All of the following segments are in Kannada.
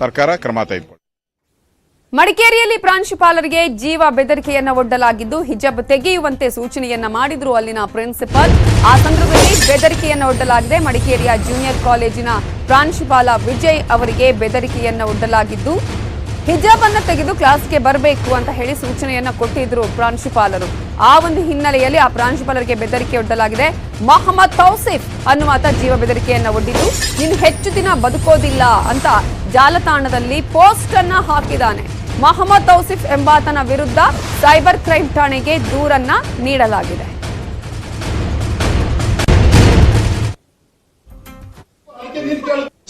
ಸರ್ಕಾರ ಕ್ರಮ ತೆಗೆದುಕೊಳ್ಳಿ. ಮಡಿಕೇರಿಯಲ್ಲಿ ಪ್ರಾಂಶುಪಾಲರಿಗೆ ಜೀವ ಬೆದರಿಕೆಯನ್ನ ಒಡ್ಡಲಾಗಿದ್ದು ಹಿಜಾಬ್ ತೆಗೆಯುವಂತೆ ಸೂಚನೆಯನ್ನ ಮಾಡಿದ್ರು ಅಲ್ಲಿನ ಪ್ರಿನ್ಸಿಪಲ್. ಆ ಸಂದರ್ಭದಲ್ಲಿ ಬೆದರಿಕೆಯನ್ನ ಒಡ್ಡಲಾಗಿದೆ. ಮಡಿಕೇರಿಯ ಜೂನಿಯರ್ ಕಾಲೇಜಿನ ಪ್ರಾಂಶುಪಾಲ ವಿಜಯ್ ಅವರಿಗೆ ಬೆದರಿಕೆಯನ್ನ ಒಡ್ಡಲಾಗಿದ್ದು ಹಿಜಾಬ್ ಅನ್ನ ತೆಗೆದು ಕ್ಲಾಸ್ಗೆ ಬರಬೇಕು ಅಂತ ಹೇಳಿ ಸೂಚನೆಯನ್ನ ಕೊಟ್ಟಿದ್ರು ಪ್ರಾಂಶುಪಾಲರು. ಆ ಒಂದು ಹಿನ್ನೆಲೆಯಲ್ಲಿ ಆ ಪ್ರಾಂಶುಪಾಲರಿಗೆ ಬೆದರಿಕೆ ಒಡ್ಡಲಾಗಿದೆ. ಮೊಹಮ್ಮದ್ ತೌಸಿಫ್ ಅನ್ನುವಾತ ಜೀವ ಬೆದರಿಕೆಯನ್ನ ಒಡ್ಡಿದ್ದು ಇನ್ನು ಹೆಚ್ಚು ದಿನ ಬದುಕೋದಿಲ್ಲ ಅಂತ ಜಾಲತಾಣದಲ್ಲಿ ಪೋಸ್ಟ್ ಅನ್ನ ಹಾಕಿದ್ದಾನೆ. ಮೊಹಮ್ಮದ್ ತೌಸಿಫ್ ಎಂಬಾತನ ವಿರುದ್ಧ ಸೈಬರ್ ಕ್ರೈಂ ಠಾಣೆಗೆ ದೂರನ್ನ ನೀಡಲಾಗಿದೆ.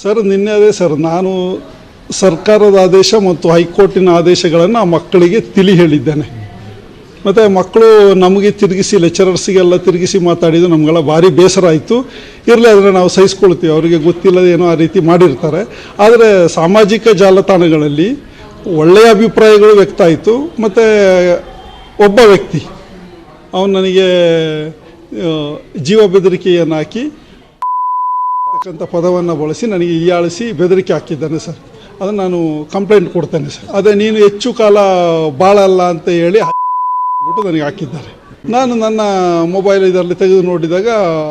ಸರ್ ನಿನ್ನೆ ಅದೇ ಸರ್ ನಾನು ಸರ್ಕಾರದ ಆದೇಶ ಮತ್ತು ಹೈಕೋರ್ಟಿನ ಆದೇಶಗಳನ್ನು ಮಕ್ಕಳಿಗೆ ತಿಳಿ ಹೇಳಿದ್ದೇನೆ. ಮತ್ತು ಮಕ್ಕಳು ನಮಗೆ ತಿರುಗಿಸಿ ಲೆಕ್ಚರರ್ಸಿಗೆಲ್ಲ ತಿರುಗಿಸಿ ಮಾತಾಡಿದ್ದು ನಮಗೆಲ್ಲ ಭಾರಿ ಬೇಸರ ಆಯಿತು. ಇರಲಿ ಅದನ್ನು ನಾವು ಸಹಿಸ್ಕೊಳ್ತೀವಿ, ಅವರಿಗೆ ಗೊತ್ತಿಲ್ಲದೇನೋ ಆ ರೀತಿ ಮಾಡಿರ್ತಾರೆ. ಆದರೆ ಸಾಮಾಜಿಕ ಜಾಲತಾಣಗಳಲ್ಲಿ ಒಳ್ಳೆಯ ಅಭಿಪ್ರಾಯಗಳು ವ್ಯಕ್ತ ಆಯಿತು. ಮತ್ತು ಒಬ್ಬ ವ್ಯಕ್ತಿ ಅವನು ನನಗೆ ಜೀವ ಬೆದರಿಕೆಯನ್ನು ಹಾಕಿ ಅಂತಕ್ಕಂಥ ಪದವನ್ನು ಬಳಸಿ ನನಗೆ ಹೀಯಾಳಿಸಿ ಬೆದರಿಕೆ ಹಾಕಿದ್ದಾನೆ ಸರ್. ಅದನ್ನು ನಾನು ಕಂಪ್ಲೇಂಟ್ ಕೊಡ್ತೇನೆ ಸರ್. ಅದೇ ನೀನು ಹೆಚ್ಚು ಕಾಲ ಬಾಳಲ್ಲ ಅಂತ ಹೇಳಿ ಬಿಟ್ಟು ನನಗೆ ಹಾಕಿದ್ದಾರೆ. ನಾನು ನನ್ನ ಮೊಬೈಲ್ ಇದರಲ್ಲಿ ತೆಗೆದು ನೋಡಿದಾಗ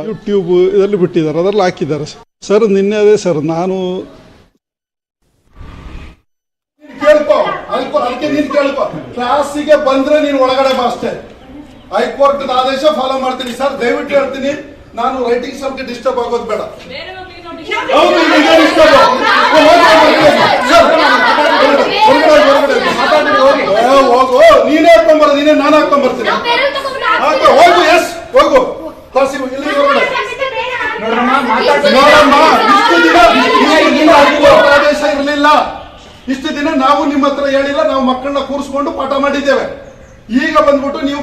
ಯೂಟ್ಯೂಬ್ ಇದರಲ್ಲಿ ಬಿಟ್ಟಿದ್ದಾರೆ, ಅದರಲ್ಲಿ ಹಾಕಿದ್ದಾರೆ ಸರ್. ಸರ್ ನಿನ್ನೆ ಅದೇ ಸರ್ ನಾನು ಕ್ಲಾಸಿಗೆ ಬಂದ್ರೆ ನೀನು ಒಳಗಡೆ ಬಾ ಅಷ್ಟೇ. ಹೈಕೋರ್ಟ್ ಆದೇಶ ಫಾಲೋ ಮಾಡ್ತೀನಿ ಸರ್. ದಯವಿಟ್ಟು ಹೇಳ್ತೀನಿ, ನಾನು ರೈಟಿಂಗ್ ಸ್ವಲ್ಪ ಡಿಸ್ಟರ್ಬ್ ಆಗೋದು ಬೇಡ. ಹೋಗು, ನೀನೇ ಹಾಕೊಂಬರ, ನೀನೇ ನಾನು ಹಾಕೊಂಬರ್ತೀನಿ. ಹೋಗು, ಎಸ್ ಹೋಗು. ನೋಡಮ್ಮ, ಆದೇಶ ಇರಲಿಲ್ಲ. ಇಷ್ಟು ದಿನ ನಾವು ನಿಮ್ಮ ಹತ್ರ ಹೇಳಿಲ್ಲ, ನಾವು ಮಕ್ಕಳನ್ನ ಕೂರಿಸ್ಕೊಂಡು ಪಾಠ ಮಾಡಿದ್ದೇವೆ. ಈಗ ಬಂದ್ಬಿಟ್ಟು ನೀವು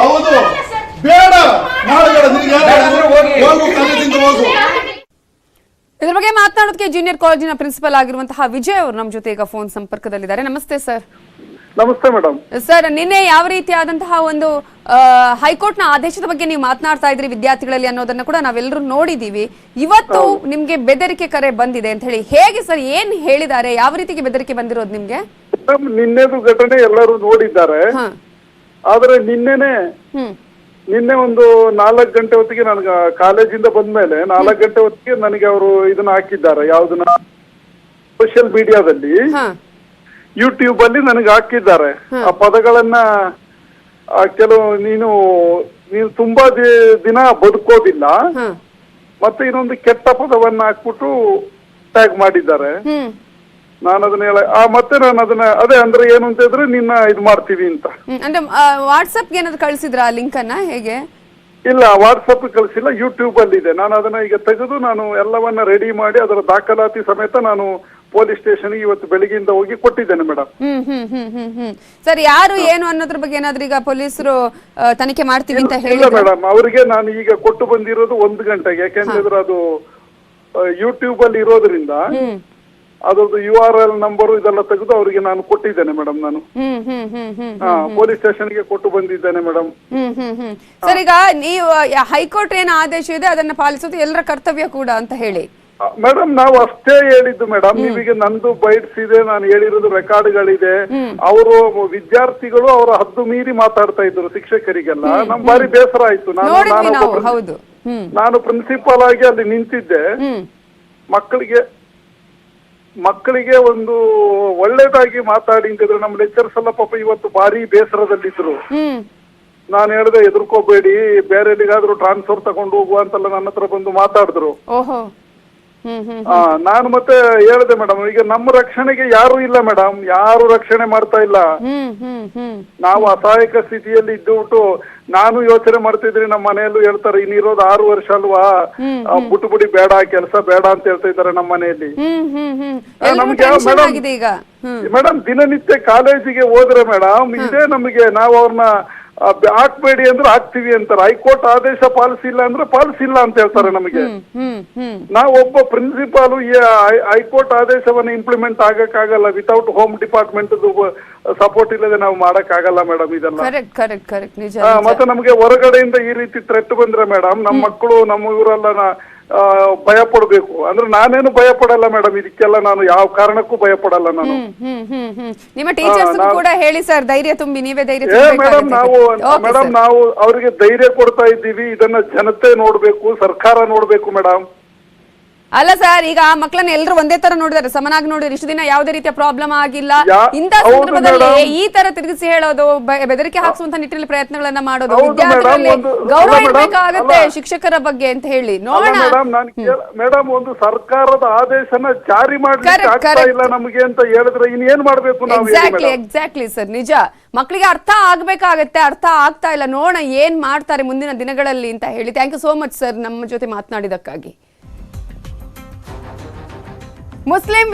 ಹೌದು ಬೇಡ, ಇದ್ರ ಬಗ್ಗೆ ಮಾತನಾಡೋದಕ್ಕೆ ಜೂನಿಯರ್ ಕಾಲೇಜಿನ ಪ್ರಿನ್ಸಿಪಲ್ ಆಗಿರುವಂತಹ ವಿಜಯ್ ಅವರು ನಮ್ಮ ಜೊತೆ ಈಗ ಫೋನ್ ಸಂಪರ್ಕದಲ್ಲಿದ್ದಾರೆ. ನಮಸ್ತೆ ಸರ್. ನಮಸ್ತೆ ಮೇಡಮ್. ಸರ್, ನಿನ್ನೆ ಯಾವ ರೀತಿಯಾದಂತಹ ಒಂದು ಹೈಕೋರ್ಟ್ನ ಆದೇಶದ ಬಗ್ಗೆ ನೀವು ಮಾತನಾಡ್ತಾ ಇದ್ರಿ ವಿದ್ಯಾರ್ಥಿಗಳಲ್ಲಿ ಅನ್ನೋದನ್ನ ಕೂಡ ನಾವೆಲ್ಲರೂ ನೋಡಿದೀವಿ. ಇವತ್ತು ನಿಮ್ಗೆ ಬೆದರಿಕೆ ಕರೆ ಬಂದಿದೆ ಅಂತ ಹೇಳಿ, ಹೇಗೆ ಸರ್, ಏನ್ ಹೇಳಿದ್ದಾರೆ, ಯಾವ ರೀತಿಗೆ ಬೆದರಿಕೆ ಬಂದಿರೋದು ನಿಮ್ಗೆ? ನಿನ್ನೆದು ಘಟನೆ ಎಲ್ಲರೂ ನೋಡಿದ್ದಾರೆ. ಆದ್ರೆ ನಿನ್ನೆ ಒಂದು 4 ಗಂಟೆ ಹೊತ್ತಿಗೆ ನನಗೆ ಕಾಲೇಜಿಂದ ಬಂದ್ಮೇಲೆ 4 ಗಂಟೆ ಹೊತ್ತಿಗೆ ನನಗೆ ಅವರು ಇದನ್ನ ಹಾಕಿದ್ದಾರೆ. ಯಾವ್ದನ್ನ ಸೋಷಿಯಲ್ ಮೀಡಿಯಾದಲ್ಲಿ ಯೂಟ್ಯೂಬ್ ಅಲ್ಲಿ ನನಗೆ ಹಾಕಿದ್ದಾರೆ. ಆ ಪದಗಳನ್ನ ಕೆಲವು ನೀನು ತುಂಬಾ ದಿನ ಬದುಕೋದಿಲ್ಲ ಮತ್ತೆ ಇನ್ನೊಂದು ಕೆಟ್ಟ ಪದವನ್ನ ಹಾಕ್ಬಿಟ್ಟು ಟ್ಯಾಗ್ ಮಾಡಿದ್ದಾರೆ. ನಾನು ಅದನ್ನ ಮತ್ತೆ ನಾನು ಅದನ್ನ ಅದೇ ಅಂದ್ರೆ ಏನು ಅಂತ ಹೇಳಿದ್ರೆ ನಿನ್ನ ಇದು ಮಾಡ್ತೀವಿ ಅಂತ. ಅಂದ್ರೆ ವಾಟ್ಸ್ಆಪ್ ಏನಾದ್ರು ಕಳಿಸಿದ್ರ ಲಿಂಕ್ ಅನ್ನ? ಹೇಗೆ? ಇಲ್ಲ, ವಾಟ್ಸಪ್ ಕಳಿಸಿಲ್ಲ, ಯೂಟ್ಯೂಬ್ ಅಲ್ಲಿ ಇದೆ. ನಾನು ಅದನ್ನ ಈಗ ತೆಗೆದು ನಾನು ಎಲ್ಲವನ್ನ ರೆಡಿ ಮಾಡಿ ಅದರ ದಾಖಲಾತಿ ಸಮೇತ ನಾನು ಪೊಲೀಸ್ ಸ್ಟೇಷನ್ ಇವತ್ತು ಬೆಳಗ್ಗೆಯಿಂದ ಹೋಗಿ ಕೊಟ್ಟಿದ್ದೇನೆ ಮೇಡಮ್. ಸರ್, ಯಾರು ಏನು ಅನ್ನೋದ್ರ ಬಗ್ಗೆ ಏನಾದ್ರೂ ಈಗ ಪೊಲೀಸರು ತನಿಖೆ ಮಾಡ್ತೀವಿ ಅಂತ ಹೇಳಿ? ಇಲ್ಲ ಮೇಡಮ್, ಅವರಿಗೆ ನಾನು ಈಗ ಕೊಟ್ಟು ಬಂದಿರೋದು 1 ಗಂಟೆಗೆ. ಯಾಕೆಂದ್ರೆ ಅದು ಯೂಟ್ಯೂಬ್ ಅಲ್ಲಿ ಇರೋದ್ರಿಂದ ಅದ್ರದ್ದು URL ನಂಬರು ಇದೆಲ್ಲ ತೆಗೆದು ಅವರಿಗೆ ನಾನು ಕೊಟ್ಟಿದ್ದೇನೆ ಮೇಡಮ್. ನಾನು ಪೊಲೀಸ್ ಸ್ಟೇಷನ್ಗೆ ಕೊಟ್ಟು ಬಂದಿದ್ದೇನೆ ಮೇಡಮ್. ಸರ್, ಈಗ ನೀವು ಹೈಕೋರ್ಟ್ ಏನು ಆದೇಶ ಇದೆ ಅದನ್ನ ಪಾಲಿಸೋದು ಎಲ್ಲರ ಕರ್ತವ್ಯ ಕೂಡ ಅಂತ ಹೇಳಿ ಮೇಡಮ್ ನಾವು ಅಷ್ಟೇ ಹೇಳಿದ್ದು ಮೇಡಮ್. ನೀವೀಗ ನಂದು ಬೈಟ್ಸ್ ಇದೆ, ನಾನು ಹೇಳಿರೋದು ರೆಕಾರ್ಡ್ಗಳಿದೆ. ಅವರು ವಿದ್ಯಾರ್ಥಿಗಳು ಅವರ ಹದ್ದು ಮೀರಿ ಮಾತಾಡ್ತಾ ಇದ್ರು ಶಿಕ್ಷಕರಿಗೆಲ್ಲ. ನಮ್ ಬಾರಿ ಬೇಸರ ಆಯ್ತು. ನಾನು ಪ್ರಿನ್ಸಿಪಾಲ್ ಆಗಿ ಅಲ್ಲಿ ನಿಂತಿದ್ದೆ. ಮಕ್ಕಳಿಗೆ ಒಂದು ಒಳ್ಳೇದಾಗಿ ಮಾತಾಡಿ ಅಂತಿದ್ರು. ನಮ್ಮ ಲೆಕ್ಚರ್ಸ್ ಎಲ್ಲ ಪಾಪ ಇವತ್ತು ಭಾರಿ ಬೇಸರದಲ್ಲಿದ್ರು. ನಾನು ಹೇಳಿದೆ ಎದುರ್ಕೋಬೇಡಿ, ಬೇರೆ ಎಲ್ಲಿಗಾದ್ರೂ ಟ್ರಾನ್ಸ್ಫರ್ ತಗೊಂಡು ಹೋಗುವ ಅಂತೆಲ್ಲ ನನ್ನ ಹತ್ರ ಬಂದು ಮಾತಾಡಿದ್ರು. ನಾನು ಮತ್ತೆ ಹೇಳಿದೆ ಮೇಡಮ್, ಈಗ ನಮ್ಮ ರಕ್ಷಣೆಗೆ ಯಾರು ಇಲ್ಲ ಮೇಡಮ್, ಯಾರು ರಕ್ಷಣೆ ಮಾಡ್ತಾ ಇಲ್ಲ. ನಾವು ಅಸಹಾಯಕ ಸ್ಥಿತಿಯಲ್ಲಿ ಇದ್ದುಬಿಟ್ಟು ನಾನು ಯೋಚನೆ ಮಾಡ್ತಿದ್ರಿ. ನಮ್ಮ ಮನೆಯಲ್ಲೂ ಹೇಳ್ತಾರೆ, ಇನ್ನಿರೋದು 6 ವರ್ಷ ಅಲ್ವಾ, ಬಿಟ್ಟು ಬೇಡ, ಕೆಲಸ ಬೇಡ ಅಂತ ಹೇಳ್ತಾ ಇದ್ದಾರೆ ನಮ್ಮ ಮನೆಯಲ್ಲಿ. ನಮ್ಗೆ ಮೇಡಮ್ ದಿನನಿತ್ಯ ಕಾಲೇಜಿಗೆ ಹೋದ್ರೆ ಮೇಡಮ್ ಇದೇ ನಮಗೆ, ನಾವು ಅವ್ರನ್ನ ಹಾಕ್ಬೇಡಿ ಅಂದ್ರೆ ಹಾಕ್ತಿವಿ ಅಂತಾರೆ. ಹೈಕೋರ್ಟ್ ಆದೇಶ ಪಾಲಿಸಿಲ್ಲ ಅಂದ್ರೆ ಪಾಲಿಸಿಲ್ಲ ಅಂತ ಹೇಳ್ತಾರೆ ನಮಗೆ. ನಾವು ಒಬ್ಬ ಪ್ರಿನ್ಸಿಪಾಲ್ ಹೈಕೋರ್ಟ್ ಆದೇಶವನ್ನು ಇಂಪ್ಲಿಮೆಂಟ್ ಆಗಕ್ಕಾಗಲ್ಲ. ವಿತೌಟ್ ಹೋಮ್ ಡಿಪಾರ್ಟ್ಮೆಂಟ್ ಸಪೋರ್ಟ್ ಇಲ್ಲದೆ ನಾವು ಮಾಡಕ್ಕಾಗಲ್ಲ ಮೇಡಮ್ ಇದೆಲ್ಲ. ಮತ್ತೆ ನಮಗೆ ಹೊರಗಡೆಯಿಂದ ಈ ರೀತಿ ಥ್ರೆಟ್ ಬಂದ್ರೆ ಮೇಡಮ್ ನಮ್ಮ ಮಕ್ಕಳು ನಮ್ಮ ಇವರೆಲ್ಲ ಭಯ ಪಡಬೇಕು ಅಂದ್ರೆ ನಾನೇನು ಭಯ ಪಡಲ್ಲ ಮೇಡಮ್. ಇದಕ್ಕೆಲ್ಲ ನಾನು ಯಾವ ಕಾರಣಕ್ಕೂ ಭಯ ಪಡಲ್ಲ ನಾನು. ನಿಮ್ಮ ಟೀಚರ್ಸ್ ಕೂಡ ಹೇಳಿ ಸರ್, ಧೈರ್ಯ ತುಂಬಿ, ನೀವೇ ಧೈರ್ಯ ಮೇಡಮ್ ನಾವು ಅವರಿಗೆ ಧೈರ್ಯ ಕೊಡ್ತಾ ಇದ್ದೀವಿ. ಇದನ್ನ ಜನತೆ ನೋಡ್ಬೇಕು, ಸರ್ಕಾರ ನೋಡ್ಬೇಕು ಮೇಡಮ್. ಅಲ್ಲ ಸರ್, ಈಗ ಆ ಮಕ್ಕಳನ್ನ ಎಲ್ಲರೂ ಒಂದೇ ತರ ನೋಡಿದಾರೆ, ಸಮನಾಗಿ ನೋಡಿದ್ರೆ ಇಷ್ಟು ದಿನ ಯಾವುದೇ ರೀತಿಯ ಪ್ರಾಬ್ಲಮ್ ಆಗಿಲ್ಲ. ಇಂಥ ಸಂದರ್ಭದಲ್ಲಿ ಈ ತರ ತಿರುಗಿಸಿ ಹೇಳೋದು, ಬೆದರಿಕೆ ಹಾಕಿಸುವಂತ ನಿಟ್ಟಿನಲ್ಲಿ ಪ್ರಯತ್ನಗಳನ್ನ ಮಾಡೋದು, ವಿದ್ಯಾರ್ಥಿಗಳಲ್ಲಿ ಗೌರವ ಇರಬೇಕಾಗತ್ತೆ ಶಿಕ್ಷಕರ ಬಗ್ಗೆ ಅಂತ ಹೇಳಿ ನೋಡೋಣ. ಮೇಡಮ್ ಒಂದು ಸರ್ಕಾರದ ಆದೇಶನ ಜಾರಿ ಮಾಡ್ಲಿಕ್ಕೆ ಇಲ್ಲ ನಮಗೆ ಅಂತ ಹೇಳಿದ್ರೆ ಇನ್ನೇನ್ ಮಾಡ್ಬೇಕು ನಾವು? ಎಕ್ಸಾಕ್ಟ್ಲಿ ಸರ್, ನಿಜ. ಮಕ್ಕಳಿಗೆ ಅರ್ಥ ಆಗ್ಬೇಕಾಗತ್ತೆ, ಅರ್ಥ ಆಗ್ತಾ ಇಲ್ಲ. ನೋಡೋಣ ಏನ್ ಮಾಡ್ತಾರೆ ಮುಂದಿನ ದಿನಗಳಲ್ಲಿ ಅಂತ ಹೇಳಿ. Thank you so much sir ನಮ್ಮ ಜೊತೆ ಮಾತನಾಡಿದಕ್ಕಾಗಿ. ಮುಸ್ಲಿಂ